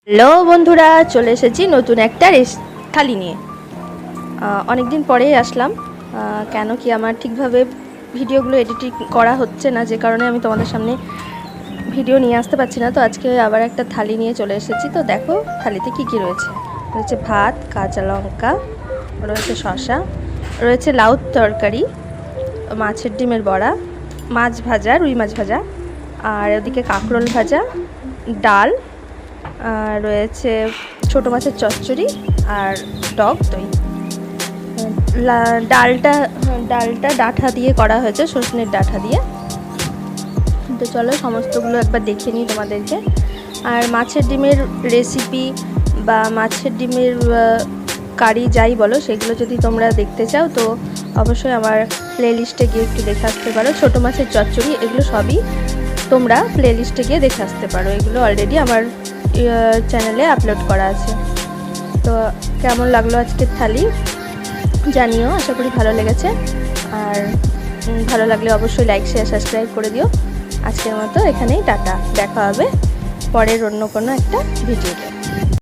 Hello বন্ধুরা, চলে এসেছি নতুন একটা থালি নিয়ে। অনেক দিন পরেই আসলাম। কেন কি আমার ঠিকভাবে ভিডিওগুলো এডিটিং করা হচ্ছে না, যে কারণে আমি তোমাদের সামনে ভিডিও নিয়ে আসতে পারছি না। তো আজকে আবার একটা থালি নিয়ে চলে এসেছি। তো দেখো থালিতে কি কি রয়েছে। রয়েছে ভাত, কাঁচা লঙ্কা, রয়েছে শসা, রয়েছে লাউ তরকারি, মাছের ডিমের বড়া, মাছ ভাজা, রুই মাছ ভাজা, আর ওদিকে কাঁকরোল ভাজা, ডাল, আর রয়েছে ছোটো মাছের চচ্চড়ি আর টক দই। ডালটা ডাঁটা দিয়ে করা হয়েছে, সজনের ডাঁটা দিয়ে। তো চলো সমস্তগুলো একবার দেখিয়ে নিই তোমাদেরকে। আর মাছের ডিমের রেসিপি বা মাছের ডিমের কারি যাই বলো, সেগুলো যদি তোমরা দেখতে চাও তো অবশ্যই আমার প্লেলিস্টে গিয়ে একটু দেখে আসতে পারো। ছোটো মাছের চচ্চড়ি, এগুলো সবই তোমরা প্লেলিস্টে গিয়ে দেখে আসতে পারো। এগুলো অলরেডি আমার চ্যানেলে আপলোড করা আছে। তো কেমন লাগলো আজকের থালি জানিও, আশা করি ভালো লেগেছে। আর ভালো লাগলে অবশ্যই লাইক, শেয়ার, সাবস্ক্রাইব করে দিও। আজকের মতো এখানেই টাটা, দেখা হবে পরের অন্য কোনো একটা ভিডিওতে।